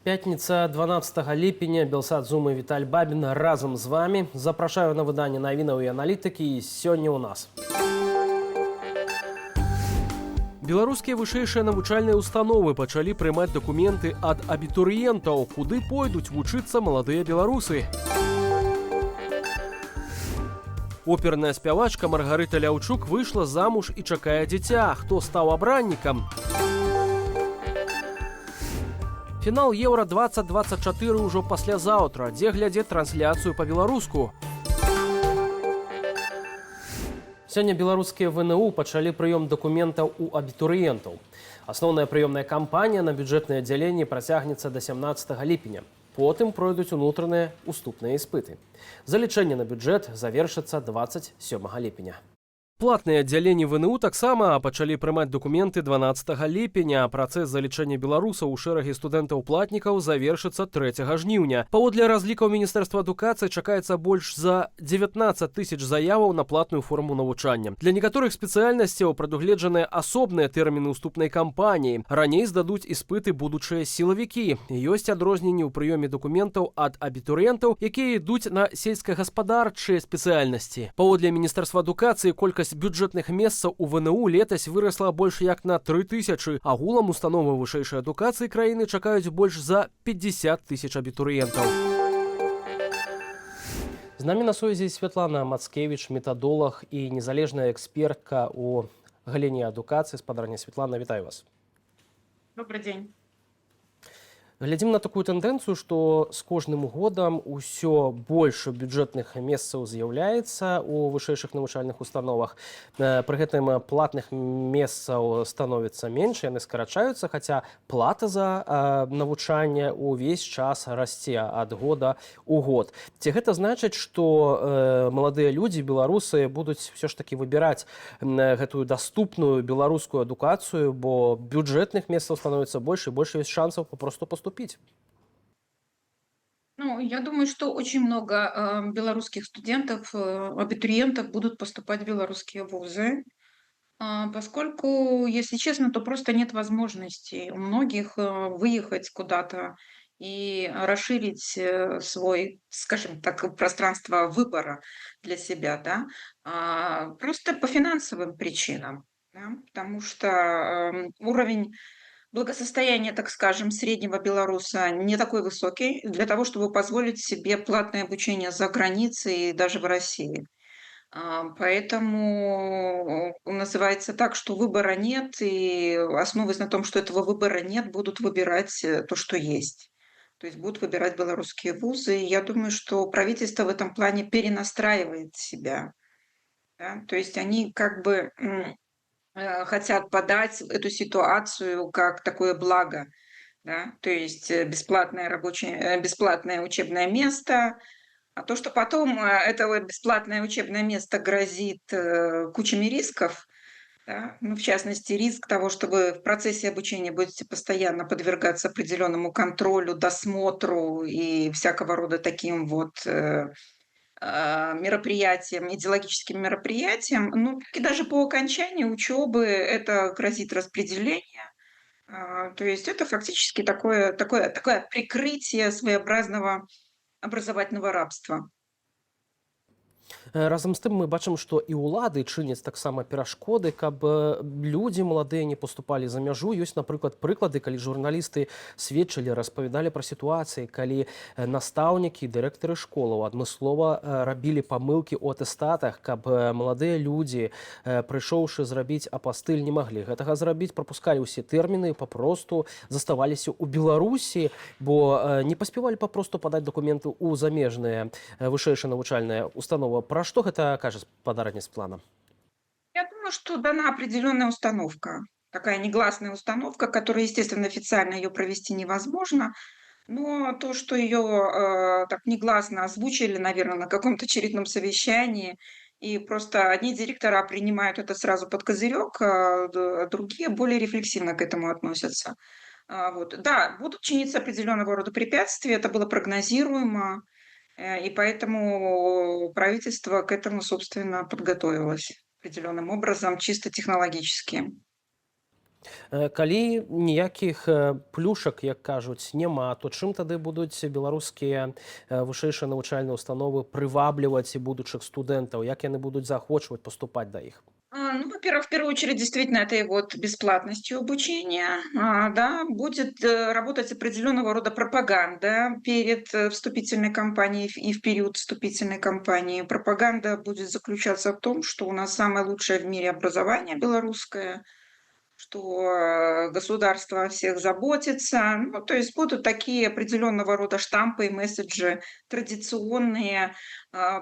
Пятница 12 ліпеня, Белсат Зум и Виталь Бабин разом з вами. Запрашаю на выданне навінаў і аналітыкі, і сёння ў нас. Беларускія вышэйшыя навучальныя установы пачалі прымаць дакументы ад абітурыентаў, куды пойдуць вучыцца маладыя беларусы. Оперная спявачка Маргарыта Ляўчук выйшла замуж і чакае дзіця. Хто стаў абраннікам? Фінал Еўра-2024 ўжо паслязаўтра, дзе глядзець трансляцыю па-беларуску. Сёння беларускія ВНУ пачалі прыём дакументаў у абітурыентаў. Асноўная прыёмная кампанія на бюджэтнае аддзяленне працягнецца да 17 ліпеня. Потым пройдуць унутраныя уступныя іспыты. Залічэнне на бюджэт завершыцца 27 ліпеня. Платныя аддзяленні ВНУ таксама пачалі прымаць дакументы 12 ліпеня. Працэс залічэння беларусаў у шэрагі студэнтаў-платнікаў завершыцца 3 жніўня. Паводле разлікаў Міністэрства адукацыі чакаецца больш за 19 тысяч заяваў на платную форму навучання. Для некаторых спецыяльнасцяў прадугледжаныя асобныя тэрміны ўступнай кампаніі. Раней здадуць іспыты будучыя сілавікі. Ёсць адрозненні ў прыёме дакументаў ад абітурыентаў, якія ідуць на сельскагаспадарчыя спецыяльнасці. Паводле Міністэрства адукацыі колькасць бюджэтных месцаў у ВНУ летась вырасла больш як на 3000. Агулам установы вышэйшай адукацыі краіны чакаюць больш за 50 тысяч абітурыентаў. З намі на сувязі Святлана Мацкевіч, метадолог і незалежная экспертка у галіне адукацыі. Спадарня Святлана, вітаю вас. Добрый день. Глядзім на такую тэндэнцыю, што з кожным годам усё больш бюджэтных месцаў з'яўляецца у вышэйшых навучальных установах. Пры гэтым платных месцаў становіцца менш, яны скарачаюцца, хаця плата за навучанне ўвесь час расце ад года ў год. Ці гэта значыць, што маладыя людзі, беларусы будуць ўсё ж такі выбіраць гэтую даступную беларускую адукацыю, бо бюджэтных месцаў становіцца больш і больш ёсць шансаў папросту поступить? Ну, я думаю, что очень много белорусских студентов, абитуриентов будут поступать в белорусские вузы, поскольку, если честно, то просто нет возможности у многих выехать куда-то и расширить свой, скажем так, пространство выбора для себя, да, просто по финансовым причинам, да, потому что уровень благосостояние, так скажем, среднего белоруса не такой высокий для того, чтобы позволить себе платное обучение за границей и даже в России. Поэтому называется так, что выбора нет, и основываясь на том, что этого выбора нет, будут выбирать то, что есть. То есть будут выбирать белорусские вузы. И я думаю, что правительство в этом плане перенастраивает себя. Да? То есть они как бы хотят подать эту ситуацию как такое благо, да? То есть бесплатное учебное место, а то, что потом это вот бесплатное учебное место грозит кучами рисков, да? Ну, в частности, риск того, что вы в процессе обучения будете постоянно подвергаться определенному контролю, досмотру и всякого рода таким вот мероприятиям, идеологическим мероприятиям, ну, и даже по окончании учебы это грозит распределение. То есть это фактически такое прикрытие своеобразного образовательного рабства. Разам з тым мы бачым, што і ўлады чыняць таксама перашкоды, каб людзі маладыя не паступалі за мяжу. Ёсць, напрыклад, прыклады, калі журналісты сведчылі, распавядалі пра сітуацыі, калі настаўнікі, дырэктары школаў адмыслова рабілі памылкі ў атэстатах, каб маладыя людзі, прыйшоўшы зрабіць апастыль, не маглі гэтага зрабіць, прапускалі ўсе тэрміны, папросту заставаліся ў Беларусі, бо не паспявалі папросту падаць дакументы ў замежныя вышэйшыя навучальныя установы. Про что это кажется подарок плана? Я думаю, что дана определенная установка, такая негласная установка, которая, естественно, официально ее провести невозможно, но то, что ее так негласно озвучили, наверное, на каком-то очередном совещании, и просто одни директора принимают это сразу под козырек, а другие более рефлексивно к этому относятся. Вот. Да, будут чиниться определенного рода препятствия, это было прогнозируемо. И поэтому правительство к этому, собственно, подготовилось определенным образом, чисто технологически. Калі ніякіх плюшак, як кажуць, няма, то чым тады будуць беларускія вышэйшыя навучальныя установы прывабліваць і будучых студэнтаў, як яны будуць заахвочваць паступаць да іх? Ну, во-первых, в первую очередь, действительно, этой вот бесплатностью обучения, да, будет работать определенного рода пропаганда перед вступительной кампанией и в период вступительной кампании. Пропаганда будет заключаться в том, что у нас самое лучшее в мире образование белорусское, что государство о всех заботится. Ну, то есть будут такие определенного рода штампы и месседжи традиционные,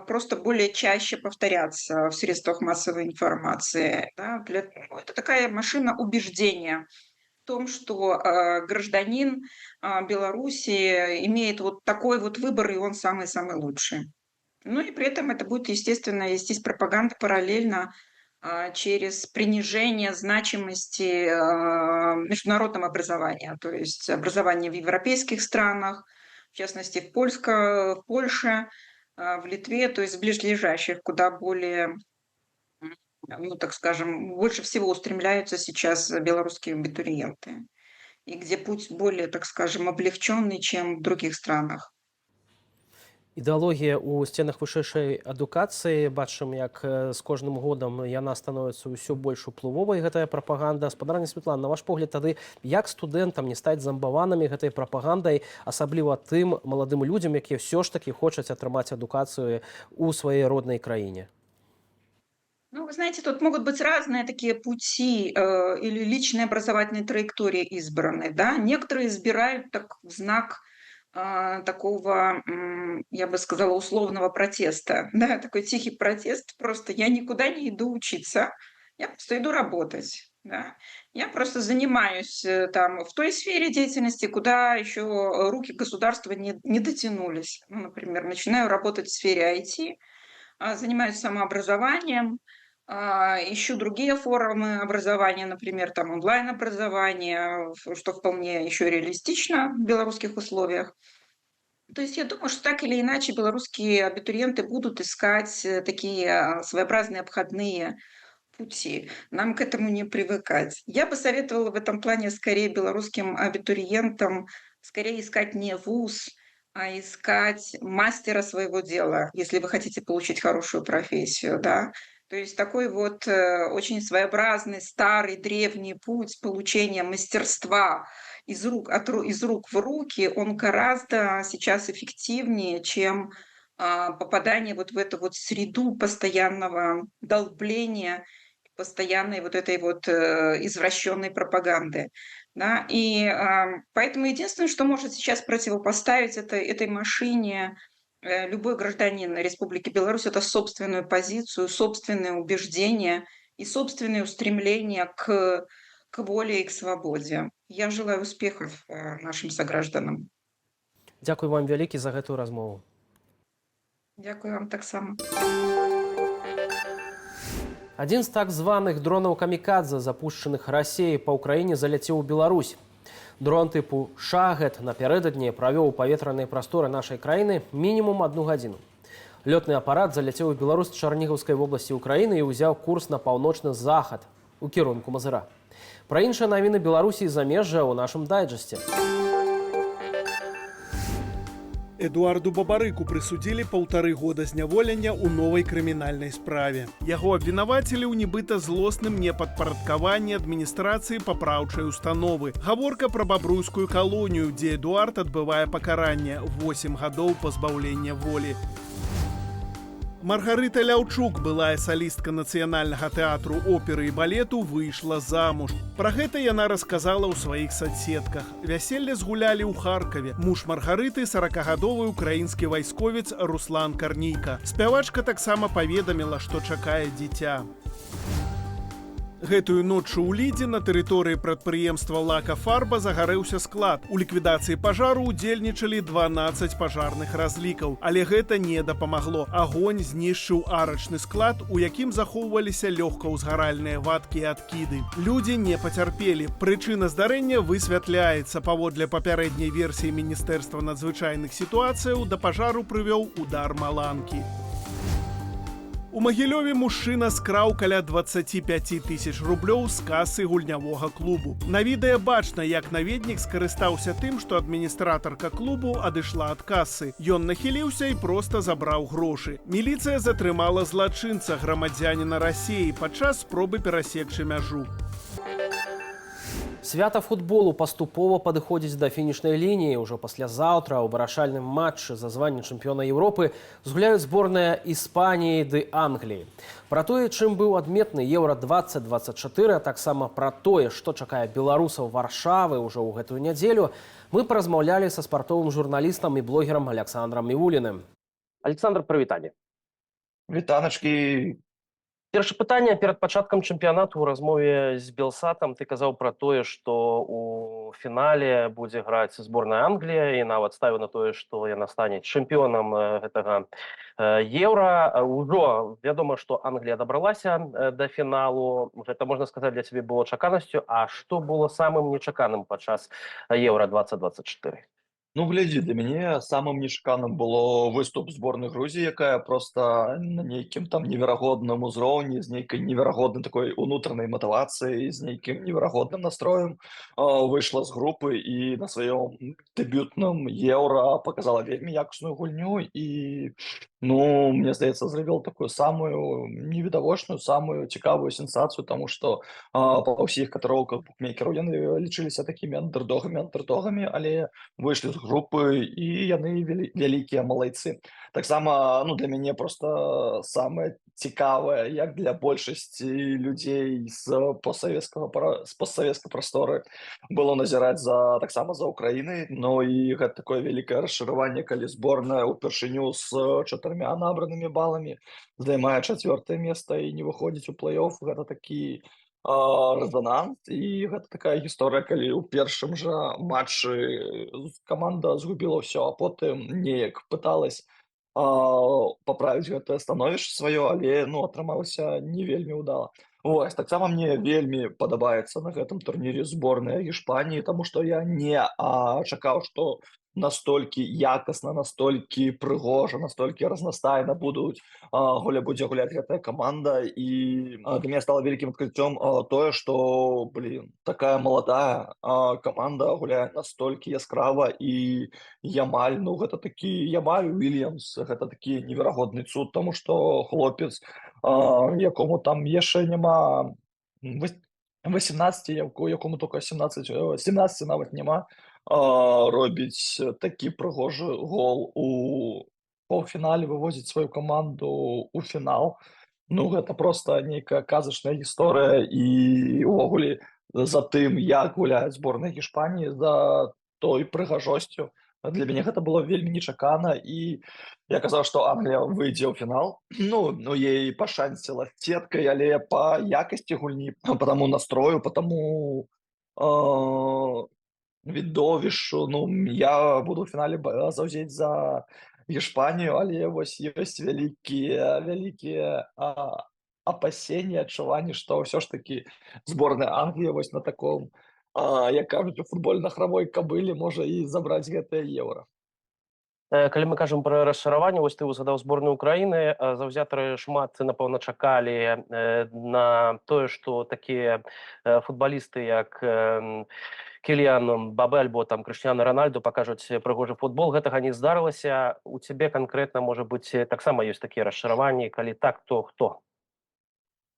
просто более чаще повторяться в средствах массовой информации. Да, ну, это такая машина убеждения в том, что гражданин Беларуси имеет вот такой вот выбор, и он самый-самый лучший. Ну и при этом это будет, естественно, вестись пропаганда параллельно через принижение значимости международного образования, то есть образование в европейских странах, в частности в Польше, в Литве, то есть в ближайших, куда более, ну так скажем, больше всего устремляются сейчас белорусские абитуриенты, и где путь более, так скажем, облегченный, чем в других странах. Ідэалогія ў сценах вышэйшай адукацыі, бачым, як з кожным годам яна становіцца ўсё больш уплывовай, гэтая прапаганда. Спадарня Святлана, на ваш погляд, тады як студэнтам не стаць замбаванымі гэтай прапагандай, асабліва тым маладым людзям, якія ўсё ж такі хочуць атрымаць адукацыю ў сваёй роднай краіне? Ну, вы знаете, тут могут быть разные такие пути или личные образовательные траектории избраны, да. Некоторые избирают так в знак такого, я бы сказала, условного протеста, да, такой тихий протест, просто я никуда не иду учиться, я просто иду работать, да. Я просто занимаюсь там в той сфере деятельности, куда еще руки государства не дотянулись. Ну, например, начинаю работать в сфере IT, занимаюсь самообразованием, ищу другие формы образования, например, там онлайн-образование, что вполне еще реалистично в белорусских условиях. То есть я думаю, что так или иначе белорусские абитуриенты будут искать такие своеобразные обходные пути. Нам к этому не привыкать. Я бы советовала в этом плане скорее белорусским абитуриентам скорее искать не вуз, а искать мастера своего дела, если вы хотите получить хорошую профессию, да. То есть такой вот очень своеобразный, старый, древний путь получения мастерства из рук в руки, он гораздо сейчас эффективнее, чем попадание вот в эту вот среду постоянного долбления, постоянной вот этой вот извращенной пропаганды. Да? И поэтому единственное, что может сейчас противопоставить этой машине любой гражданин Республики Беларусь, это собственную позицию, собственные убеждения и собственные устремления к воле и к свободе. Я желаю успехов нашим согражданам. Дзякуй вам вялікі за гэтую размову. Дякую вам таксама. Адзін з так званых дронаў камікадзе, запушчаных Расіяй па ўкраіне, заляцеў у Беларусь. Дрон типу «Шахед» напярэдадні правёў у паветраныя прасторы нашай краіны мінімум 1 гадзіну. Лётны апарат заляцеў у Беларусь з Чарнігаўскай вобласці ўкраіны і ўзяў курс на паўночны захад у кірунку Мазыра. Пра іншыя навіны Беларусі і замежжа ў нашым дайджэсце. Эдуарду Бабарыку прысудзілі 1,5 года зняволення ў новай крымінальнай справе. Яго абвінавацілі ў нібыта злосным непадпарадкаванні адміністрацыі папраўчай установы. Гаворка пра бабруйскую калонію, дзе Эдуард адбывае пакаранне 8 гадоў пазбаўлення волі. Маргарыта Ляўчук, былая салістка нацыянальнага тэатру оперы і балету, выйшла замуж. Пра гэта яна расказала ў сваіх соцсетках. Вяселле згулялі ў Харкаве. Муж Маргарыты – 40-гадовы украінскі вайсковец Руслан Карнійка. Спявачка таксама паведаміла, што чакае дзіця. Гэтую ноччу ў Лідзе на тэрыторыі прадпрыемства «Лака-фарба» загарэўся склад. У ліквідацыі пажару ўдзельнічалі 12 пажарных разлікаў. Але гэта не дапамагло. Агонь знішчыў арачны склад, у якім захоўваліся лёгкаўзгаральныя вадкі і адкіды. Людзі не пацярпелі. Прычына здарэння высвятляецца. Паводле папярэдняй версіі Міністэрства надзвычайных сітуацыяў да пажару прывёў удар маланкі. У Магілёве мужчына скраў каля 25 тысяч рублёў з касы гульнявога клубу. На відэа бачна, як наведнік скарыстаўся тым, што адміністратарка клубу адышла ад касы. Ён нахіліўся і проста забраў грошы. Міліцыя затрымала злачынца, грамадзяніна Расіі, падчас спробы перасекчы мяжу. Свята футболу паступова падыходзіць да фінішнай лініі. Ужо паслязаўтра ў вырашальным матчы за званне чэмпіёна Еўропы згуляюць зборныя Іспаніі ды Англіі. Пра тое, чым быў адметны Еўра-2024, а таксама пра тое, што чакае беларусаў Варшавы ўжо ў гэтую нядзелю, мы паразмаўлялі са спартовым журналістам і блогерам Александром Мівуліным. Александр, прывітанне. Вітаначкі. Першае пытанне перад пачаткам чэмпіянату ў размове з Белсатам ты казаў пра тое, што у фінале будзе граць зборная Англія і нават ставіў на тое, што яна стане чэмпіёнам гэтага Еўра. Ужо вядома, што Англія дабралася да фіналу. Гэта, можна сказаць, для цябе было чаканасцю. А што было самым нечаканым падчас Еўра-2024? Ну, глядзі, для мяне самым нечаканым было выступ зборнай Грузіі, якая проста на нейкім там неверагодным узроўні, з нейкай неверагоднай такой унутранай матывацыяй, з нейкім неверагодным настроем выйшла з групы і на сваём дэбютным Еўра показала вельмі якасную гульню і, ну, мне здаецца, зрабіла такую самую невідавочную, самую цікавую сенсацыю, таму што па ўсіх каталогах букмекераў яны лічыліся такімі андэрдогамі, але выйшлі з групы і яны вялікія малайцы. Таксама, ну, для мяне проста самае цікавае, як для большасці людзей з постсавецкай прасторы было назіраць таксама за Украінай. Ну і гэта такое вялікае расчараванне, калі зборная ўпершыню з 4 набранымі баламі займае 4-е месца і не выходзіць у плэй-офф. Гэта такі рэзананс, і гэта такая гісторыя, калі ў першым жа матчы каманда згубіла ўсё, а потым неяк пыталась паправіць гэтае становішча сваё, але, ну, атрымалася не вельмі ўдала. Вось, таксама мне вельмі падабаецца на гэтым турніры зборная Іспаніі, таму што я не чакаў, што настолькі якасна, настолькі прыгожа, настолькі разнастайна будзе гуляць гэтая каманда. І для мяне стала вялікім адкрыццём тое, што, такая маладая каманда гуляе настолькі яскрава, і Ямаль, ну, гэта такі Ямаль Уільямс, гэта такі неверагодны цуд, таму што хлопец, якому там яшчэ няма 18, якому толькі 17 нават няма, робіць такі прыгожы гол у паўфінале, вывозіць сваю каманду ў фінал. Ну, гэта проста нейкая казачная гісторыя, і увогуле за тым, як гуляе зборная Іспаніі, за той прыгажосцю, для мяне гэта было вельмі нечакана. І я казаў, што Англія выйдзе ў фінал. Ну, ей пашанціла сеткай, але па якасці гульні, па таму настрою, па таму відовішчу, ну, я буду ў фінале заўзець за Іспанію, але вось ёсць вялікія апасенні, адчуванні, што ўсё ж такі зборная Англіі вось на таком, як кажуць у футболе, на храмой кабыле можа і забраць гэтае Еўра. Калі мы кажам пра расчараванне, вось ты узгадаў зборную Украіны, заўзятары шмат, напэўна, чакалі на тое, што такія футбалісты, як Кіліан Мбапэ альбо там Крыштыяно Рональдо пакажуць прыгожы футбол. Гэтага не здарылася. У цябе канкрэтна, можа быць, таксама ёсць такія расчараванні, калі так, то хто?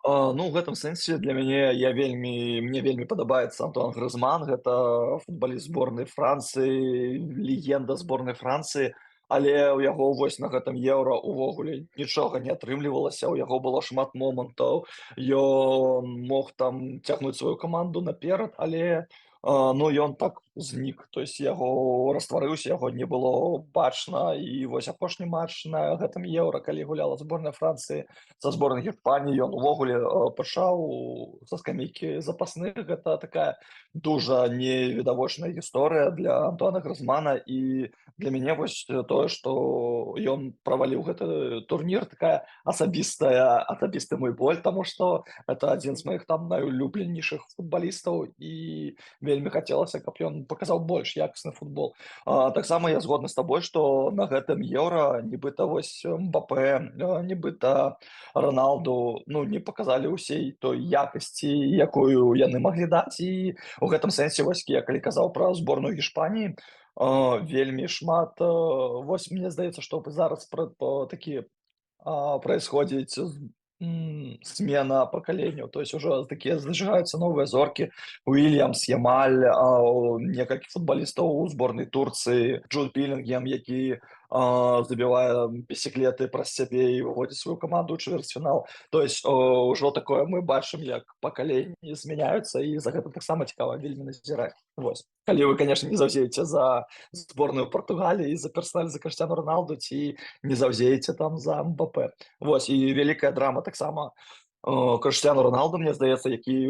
Ну, ў гэтым сэнсе для мяне мне вельмі падабаецца Антуан Грызман. Гэта футбаліст зборнай Францыі, легенда зборнай Францыі, але ў яго вось на гэтым Еўра увогуле нічога не атрымлівалася. У яго было шмат момантаў, ён мог там цягнуць сваю каманду наперад, але ну, ён так знік, то есть яго растварыўся, яго не было бачна. І вось апошні матч на гэтым Еўра, калі гуляла зборная Францыі са зборнай Іспаніі, ён увогуле пачаў са скамейкі запасных. Гэта такая дужа невідавочная гісторыя для Антуана Грызмана, і для мяне вось тое, што ён праваліў гэты турнір, такая асабісты мой боль, таму што гэта адзін з маіх там найулюбленейшых футбалістаў, і вельмі хацелася, каб ён паказаў больш якасны футбол. Таксама я згодны з табой, што на гэтым еўра нібыта вось Мбапэ, нібыта Роналду, ну, не паказалі ўсей той якасці, якую яны маглі даць. І у гэтым сэнсе, вось я калі казаў пра зборную Гішпаніі, вельмі шмат, вось мне здаецца, што зараз такі происходит смена поколений. То есть уже такие зажигаются новые зорки. Уильямс, Ямаль, некалькі футболістаў у зборнай Турцыі, Джуд Белінгем, які забівае бісіклеты праз сябе і выводзіць сваю каманду ў чвэрцьфінал. То есть ўжо такое мы бачым, як пакаленні змяняюцца, і за гэта таксама цікава вельмі назіраць. Вось. Калі вы, конечно, не заўзееце за зборную Португаліі, за персонаж за Крыштиану Роналду, ці не заўзееце там за Мбапэ. Вось, і вялікая драма таксама Крыштиану Роналду, мне здаецца, які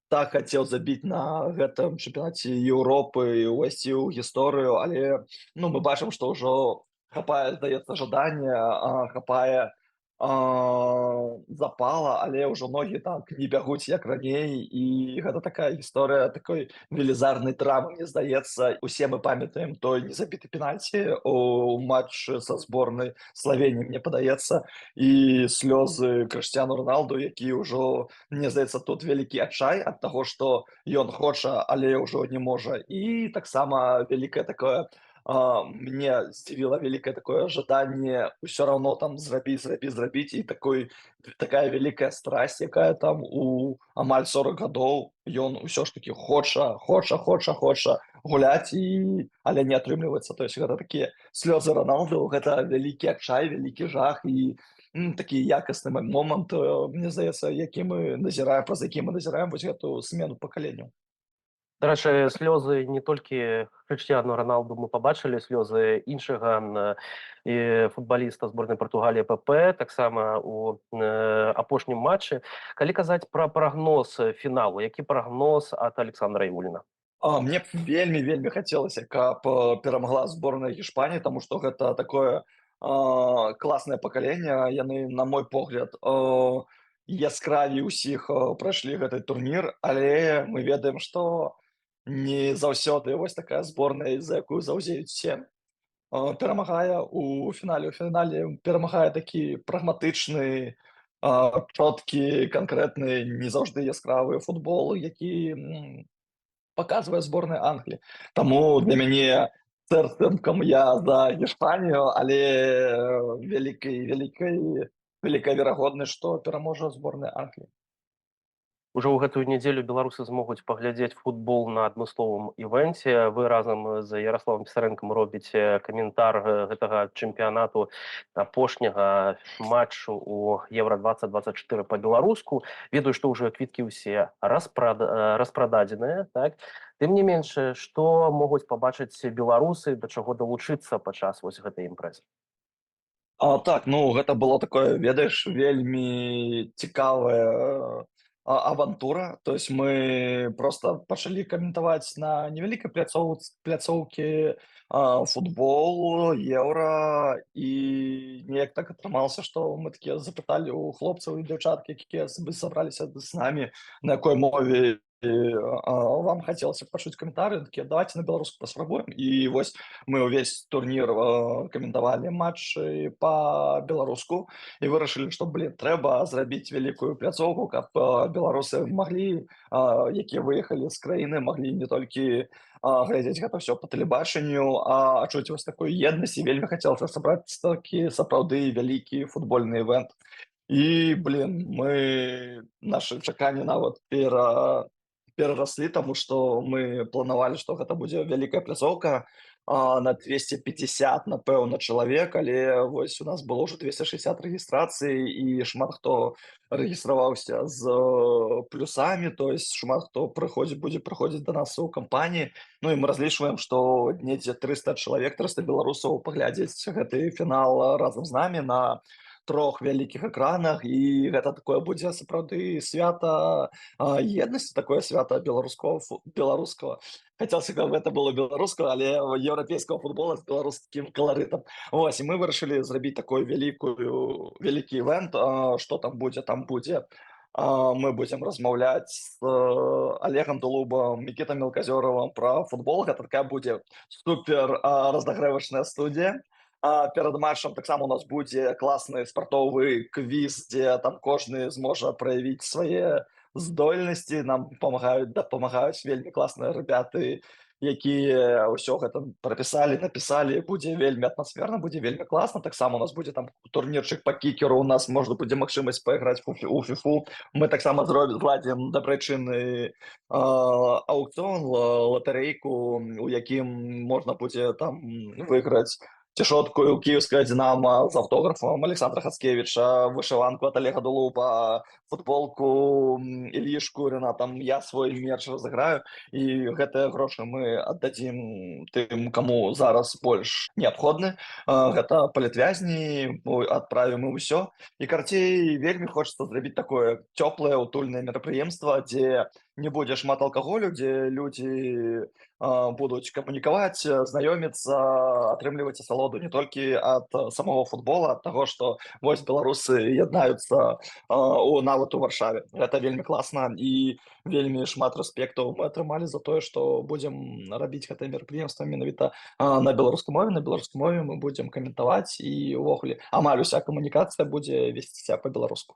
так хацеў забіць на гэтым чэмпіянаце Еўропы, увайсці ў гісторыю, але ну, мы бачым, што ўжо хапае, здаецца, жадання, хапае запала, але ўжо ногі так не бягуць як раней, і гэта такая гісторыя такой велізарнай драмы, мне здаецца. Усе мы памятаем той незабіты пенальці у матчы са зборнай Славеніі, мне падаецца, і слёзы Крыштиану Роналду, які ўжо, мне здаецца, тут вялікі адчай ад таго, што ён хоча, але ўжо не можа. І таксама вялікае такое мне здзівіла вялікае такое жаданне ўсё раўно там зрабіць, і такая вялікая страсць, якая там у амаль 40 гадоў. Ён усё ж такі хоча гуляць, але не атрымліваецца. То есть гэта такія слёзы Роналду, гэта вялікі адчай, вялікі жах і такі якасны момант, мне здаецца, праз які мы назіраем вось гэту смену пакаленняў. Дарэчы, слёзы не толькі Крыштиану Роналду мы пабачылі, слёзы іншага футбаліста зборнай Партугаліі ПП, таксама у апошнім матчы. Калі казаць пра прагноз фіналу, які прагноз ад Александра Івуліна? Мне вельмі хацелася, каб перамагла зборная Гішпаніі, таму што гэта такое класнае пакаленне. Яны, на мой погляд, яскравей усіх прайшлі гэты турнір, але мы ведаем, што не заўсёды вось такая зборная, за якую заўзеюць усе, перамагае у фінале. У фінале перамагае такі прагматычны, чёткі, канкрэтны, не заўжды яскравы футбол, які паказвае зборная Англіі. Таму для мяне сэрцам я за Гішпанію, але вялікая верагоднасць, што пераможа зборная Англіі. Ужо ў гэтую нядзелю беларусы змогуць паглядзець футбол на адмысловым івэнце. Вы разам з Ярославам Пісарэнкам робіце каментар гэтага чэмпіянату, апошняга матчу у Еўра-2024 па-беларуску. Ведаю, што ўжо квіткі ўсе распрададзеныя, так? Тым не менш, што могуць пабачыць беларусы, да чаго далучыцца падчас вось гэтай імпрэзы? Так, ну гэта было такое, ведаеш, вельмі цікавая авантура. То есть мы просто пачалі каментаваць на невялікай пляцоўкі футбол, еўра, і неяк так атрымалася, што мы такія запыталі ў хлопцаў і дзяўчат, якія сабраліся з намі, на якой мове вам хацелася пачуць каментары, такія давайте на беларуску паспрабуем. І вось мы ўвесь турнір каментавалі матчы па-беларуску і вырашылі, што трэба зрабіць вялікую пляцоўку, каб беларусы маглі, якія выехалі з краіны, маглі не толькі глядзець гэта ўсё па тэлебачанню, а адчуць вось такую еднасць. І вельмі хацелася сабраць такі сапраўды вялікі футбольны івэнт. І мы нашы чаканні нават перараслі, таму што мы планавалі, што гэта будзе вялікая пляцоўка на 250, напэўна, чалавек, але вось у нас было ўжо 260 рэгістрацый, і шмат хто рэгістраваўся з плюсамі, то есть шмат хто будзе прыходзіць да нас у кампаніі. Ну і мы разлічваем, што недзе 300 чалавек, 300 беларусаў паглядзець гэты фінал разам з намі на 3 вялікіх экранах, і гэта такое будзе сапраўды свята еднасці, такое свята беларускага. Хацелася, каб гэта было беларускага, але еўрапейскага футбола з беларускім каларытам. Вось, і мы вырашылі зрабіць такой вялікі івэнт. Што там будзе? Там будзе мы будем размаўляць з Олегом Дулубам, Мікітам Мелказёравым пра футбол. Гэта такая будзе супер раздагрэвачная студія. Перад матчам таксама у нас будзе класны спартовы квіз, дзе там кожны зможа праявіць свае здольнасці. Нам дапамагаюць вельмі класныя ребяты, якія ўсё гэта прапісалі, напісалі. Будзе вельмі атмасферна, будзе вельмі класна. Таксама у нас будзе там турнірчык па кікеру, у нас можна будзе магчымасць пайграць у фіфу. Мы таксама зладзім дабрачынны аукцыён, латарэйку, у якім можна будзе там выйграць цішотку кіевская «Динамо» з аўтографам Александра Хацкевіча, вышыванку ад Олега Дулуба, футболку Ільі Шкуріна, там я свой мерч разыграю, і гэтыя грошы мы аддадзім тым, каму зараз больш неабходны. Гэта палітвязні, адправім і ўсё. І карцей, вельмі хочацца зрабіць такое цёплае, утульнае мерапрыемства, дзе не будзе шмат алкаголю, дзе людзі будуць камунікаваць, знаёміцца, атрымліваць асалоду не толькі ад самого футбола, ад таго, што вось беларусы яднаюцца нават у Варшаве. Гэта вельмі класна, і вельмі шмат рэспектаў мы атрымалі за тое, што будзем рабіць гэтае мерапрыемства менавіта на беларускай мове. На беларускай мове мы будзем каментаваць, і ўвогуле амаль уся камунікацыя будзе весціся па-беларуску.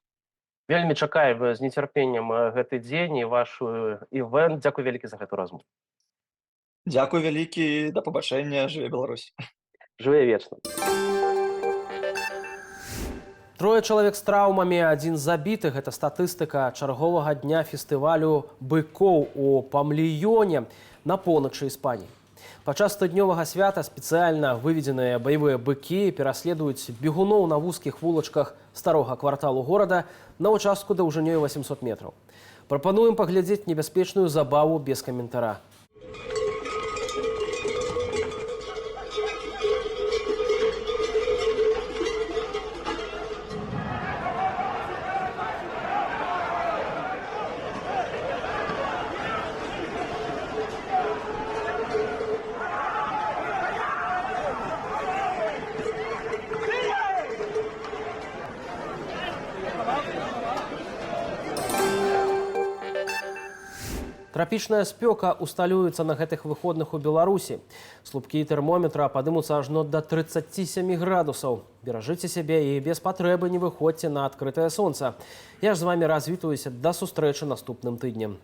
Вельмі чакаем з нецярпеннем гэты дзень і ваш івэнт. Дзякуй вялікі за гэту размову. Дзякуй вялікі, да пабачэння, жыве Беларусь. Жыве вечна. 3 чалавек з траўмамі, 1 забіты. Гэта статыстыка чарговага дня фестывалю быкоў у Памліёне на поўначы Іспаніі. Падчас тыднёвага свята спецыяльна выведзеныя баявыя быкі пераследуюць бегуноў на вузкіх вулачках старога кварталу горада на ўчастку даўжынёй 800 метраў. Прапануем паглядзець небяспечную забаву без каментара. Трапічная спёка усталюецца на гэтых выходных у Беларусі. Слупкі тэрмометра падымуцца ажно да 37 градусаў. Беражыце сябе і без патрэбы не выходзьце на адкрытае сонца. Я ж з вамі развітваюся да сустрэчы наступным тыднем.